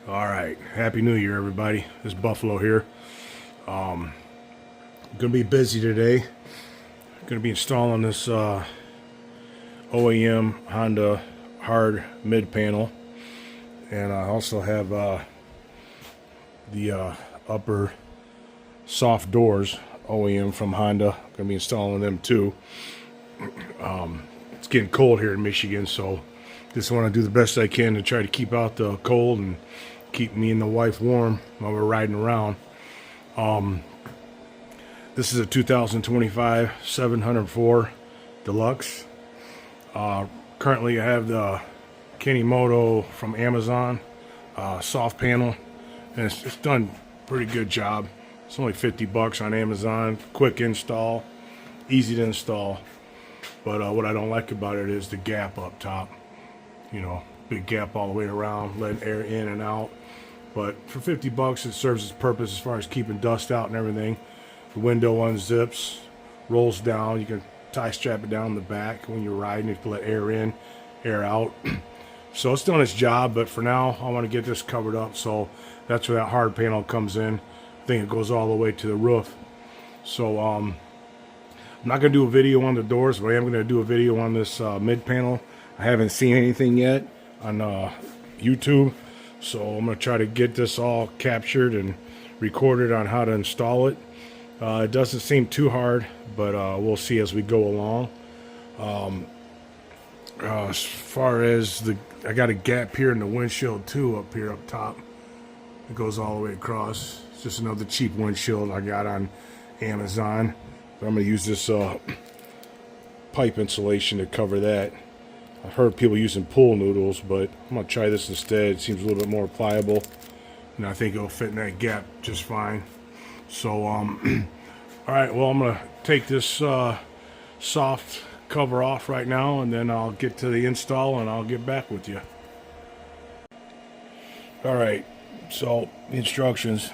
All right, Happy New Year, everybody. This is Buffalo here. Gonna be busy today. Gonna be installing this OEM Honda hard mid panel, and I also have the upper soft doors OEM from Honda. Gonna be installing them too. It's getting cold here in Michigan, so just want to do the best I can to try to keep out the cold and keep me and the wife warm while we're riding around. This is a 2025 704 Deluxe. Currently I have the Kinimoto from Amazon soft panel, and it's done a pretty good job. It's only 50 bucks on Amazon. Quick install, easy to install. But what I don't like about it is the gap up top. You know, big gap all the way around, letting air in and out. But for 50 bucks, it serves its purpose as far as keeping dust out and everything. The window unzips, rolls down. You can tie strap it down in the back when you're riding. You can let air in, air out. So it's done its job, but for now, I want to get this covered up. So that's where that hard panel comes in. I think it goes all the way to the roof. So I'm not going to do a video on the doors, but I am going to do a video on this mid panel. I haven't seen anything yet on YouTube, so I'm going to try to get this all captured and recorded on how to install it. It doesn't seem too hard, but we'll see as we go along. As far as I got a gap here in the windshield too, up here up top. It goes all the way across. It's just another cheap windshield I got on Amazon. But I'm going to use this pipe insulation to cover that. I've heard people using pool noodles, but I'm going to try this instead. It seems a little bit more pliable, and I think it'll fit in that gap just fine. So, all right, well, I'm going to take this soft cover off right now, and then I'll get to the install, and I'll get back with you. All right, so the instructions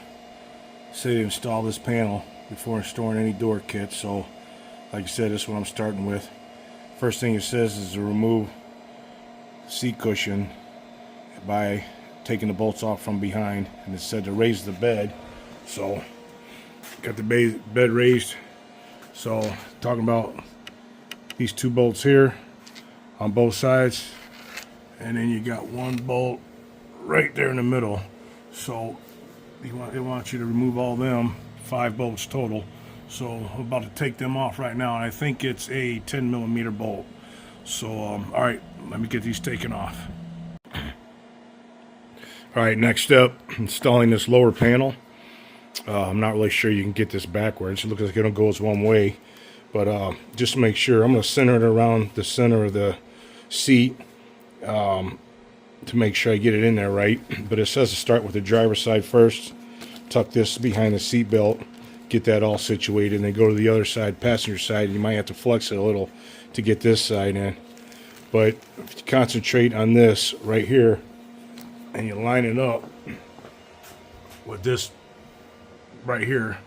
say to install this panel before installing any door kit. So, like I said, this is what I'm starting with. First thing it says is to remove the seat cushion by taking the bolts off from behind, and it said to raise the bed. So got the bed raised. So talking about these two bolts here on both sides, and then you got one bolt right there in the middle. So they want you to remove all them, 5 bolts total. So I'm about to take them off right now, and I think it's a 10 millimeter bolt. So all right, let me get these taken off. All right, next step, installing this lower panel. I'm not really sure you can get this backwards. It looks like it goes one way, but just to make sure, I'm going to center it around the center of the seat to make sure I get it in there right. But it says to start with the driver's side first, tuck this behind the seat belt, get that all situated, and then go to the other side, passenger side. You might have to flex it a little to get this side in. But if you concentrate on this right here, and you line it up with this right here,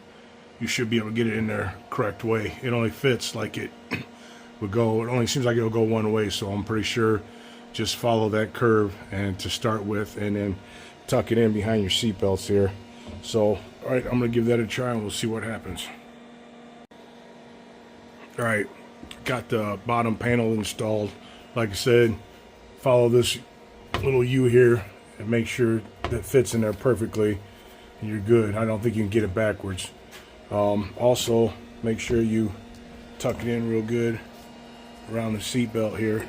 you should be able to get it in there correct way. It only fits like it would go. It only seems like it'll go one way, so I'm pretty sure just follow that curve and to start with, and then tuck it in behind your seat belts here. So all right, I'm gonna give that a try and we'll see what happens. All right, got the bottom panel installed. Like I said, follow this little U here and make sure that fits in there perfectly, and you're good. I don't think you can get it backwards. Also, make sure you tuck it in real good around the seat belt here,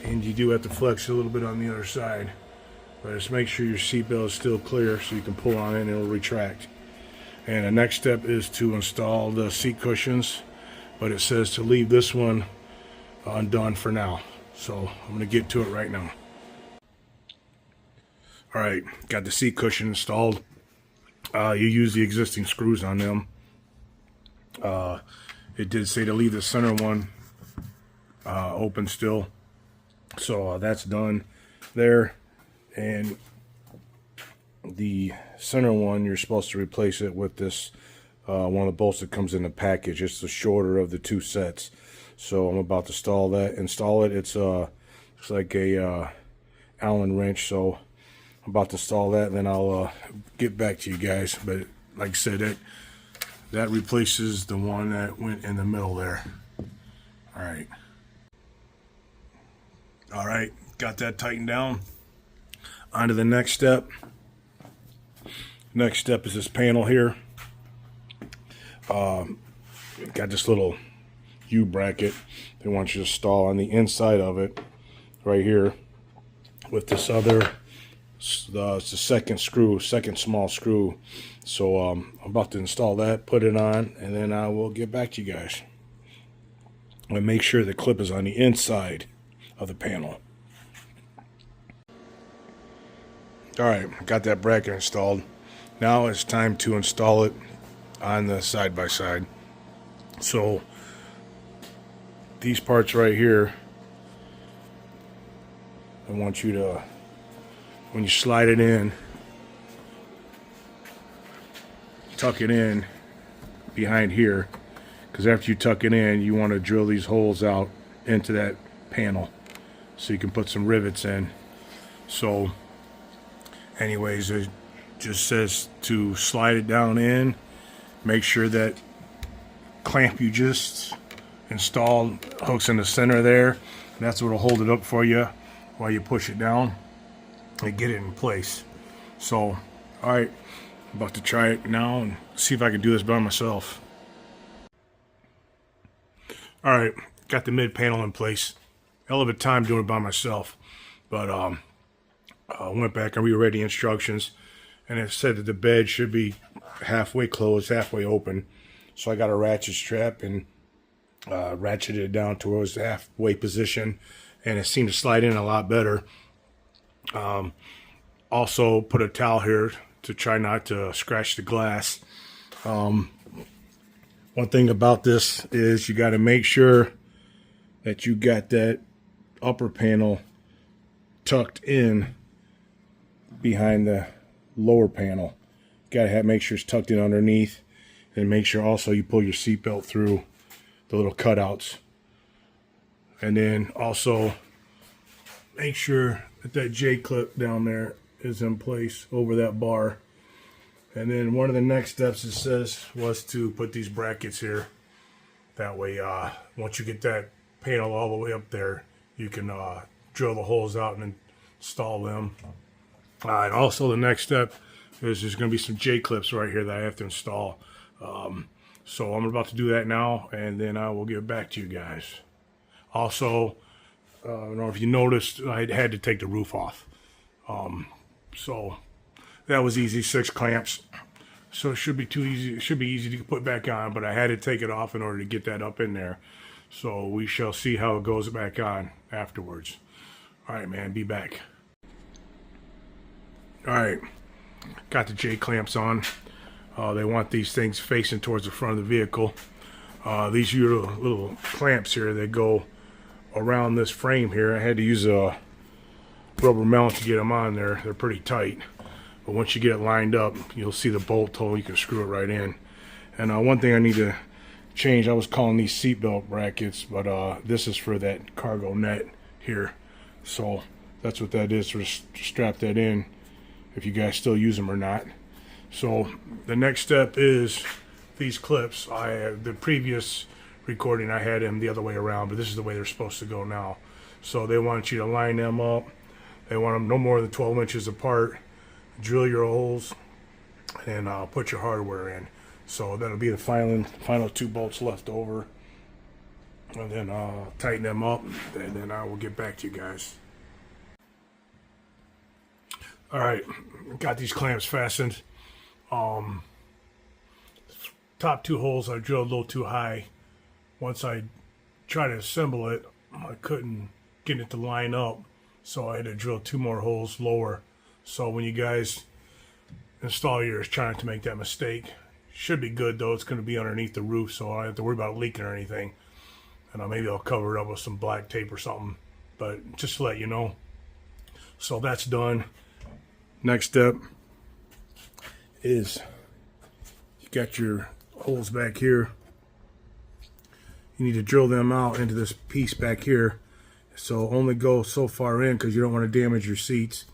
and you do have to flex a little bit on the other side. But just make sure your seatbelt is still clear so you can pull on it and it'll retract. And the next step is to install the seat cushions, but it says to leave this one undone for now. So I'm going to get to it right now. All right, got the seat cushion installed. You use the existing screws on them. It did say to leave the center one open still. So that's done there. And the center one, you're supposed to replace it with this one of the bolts that comes in the package. It's the shorter of the two sets. So I'm about to install it. It's like a Allen wrench. So about to install that, and then I'll get back to you guys. But like I said, that replaces the one that went in the middle there. All right, got that tightened down. On to the next step. Next step is this panel here. Got this little U bracket they want you to install on the inside of it right here with this other, it's the second small screw. So I'm about to install that, put it on, and then I will get back to you guys. And make sure the clip is on the inside of the panel. Alright, got that bracket installed. Now it's time to install it on the side-by-side. So these parts right here, I want you to, when you slide it in, tuck it in behind here, because after you tuck it in, you want to drill these holes out into that panel so you can put some rivets in. So anyways, it just says to slide it down in, make sure that clamp you just installed hooks in the center there, and that's what will hold it up for you while you push it down and get it in place. So alright, I'm about to try it now and see if I can do this by myself. Alright, got the mid panel in place. Hell of a time doing it by myself, but I went back and reread the instructions, and it said that the bed should be halfway closed, halfway open. So I got a ratchet strap and ratcheted it down towards the halfway position, and it seemed to slide in a lot better. Also put a towel here to try not to scratch the glass. One thing about this is you got to make sure that you got that upper panel tucked in behind the lower panel. Got to make sure it's tucked in underneath, and make sure also you pull your seatbelt through the little cutouts. And then also make sure that that J-clip down there is in place over that bar. And then one of the next steps, it says, was to put these brackets here. That way, once you get that panel all the way up there, you can drill the holes out and install them. And also the next step is there's going to be some J-clips right here that I have to install. So I'm about to do that now, and then I will get back to you guys. Also, I don't know if you noticed, I had to take the roof off. So that was easy, 6 clamps. So it should be too easy. It should be easy to put back on, but I had to take it off in order to get that up in there. So we shall see how it goes back on afterwards. All right, man, be back. All right, got the J clamps on. They want these things facing towards the front of the vehicle. These little clamps here, they go around this frame here. I had to use a rubber mount to get them on there. They're pretty tight. But once you get it lined up, you'll see the bolt hole. You can screw it right in. And one thing I need to change, I was calling these seatbelt brackets, but this is for that cargo net here. So that's what that is, to strap that in, if you guys still use them or not. So the next step is these clips. The previous recording I had them the other way around, but this is the way they're supposed to go now. So they want you to line them up. They want them no more than 12 inches apart. Drill your holes and put your hardware in. So that'll be the final 2 bolts left over. And then I'll tighten them up, and then I will get back to you guys. All right, got these clamps fastened. Top 2 holes I drilled a little too high. Once I tried to assemble it, I couldn't get it to line up, so I had to drill 2 more holes lower. So when you guys install yours, try not to make that mistake. Should be good though. It's going to be underneath the roof, so I don't have to worry about leaking or anything. And maybe I'll cover it up with some black tape or something, but just to let you know. So that's done. Next step is you got your holes back here. You need to drill them out into this piece back here. So only go so far in, because you don't want to damage your seats.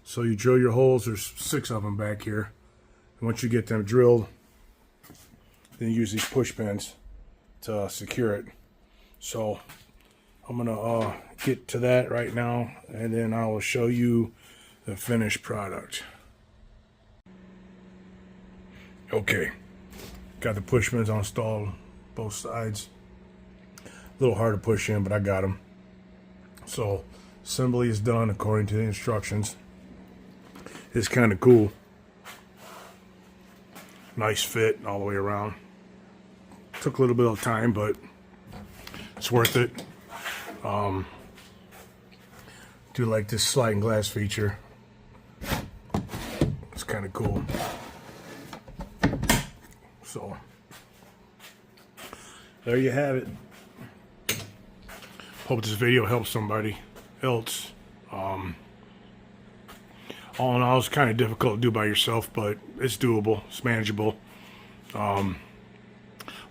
So you drill your holes. There's 6 of them back here. And once you get them drilled, then you use these push pins to secure it. So I'm gonna get to that right now, and then I will show you the finished product. Okay, got the push pins installed both sides. A little hard to push in, but I got them. So assembly is done according to the instructions. It's kind of cool. Nice fit all the way around. Took a little bit of time, but it's worth it. Do like this sliding glass feature. It's kind of cool. So there you have it. Hope this video helps somebody else. All in all, it's kind of difficult to do by yourself, but it's doable. It's manageable. Like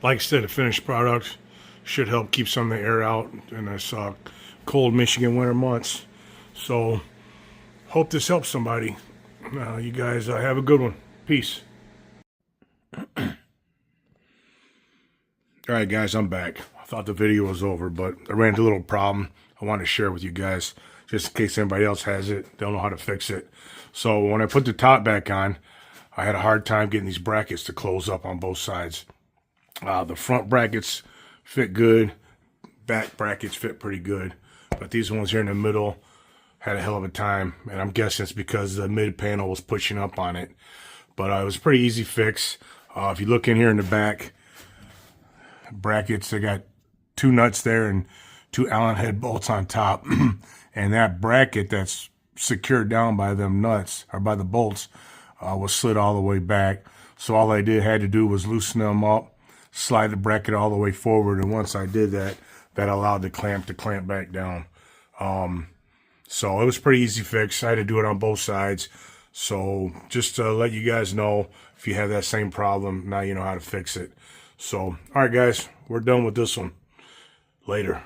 I said, the finished product should help keep some of the air out in this cold Michigan winter months. So, hope this helps somebody. You guys have a good one. Peace. Alright guys, I'm back. I thought the video was over, but I ran into a little problem I wanted to share with you guys, just in case anybody else has it, don't know how to fix it. So when I put the top back on, I had a hard time getting these brackets to close up on both sides. The front brackets fit good, back brackets fit pretty good, but these ones here in the middle had a hell of a time, and I'm guessing it's because the mid panel was pushing up on it. But it was a pretty easy fix. If you look in here in the back brackets, I got 2 nuts there and 2 Allen head bolts on top. And that bracket that's secured down by them nuts, or by the bolts, was slid all the way back. So all I had to do was loosen them up, slide the bracket all the way forward, and once I did that, that allowed the clamp to clamp back down. So it was a pretty easy fix. I had to do it on both sides. So just to let you guys know, if you have that same problem, now you know how to fix it. So, all right, guys, we're done with this one. Later.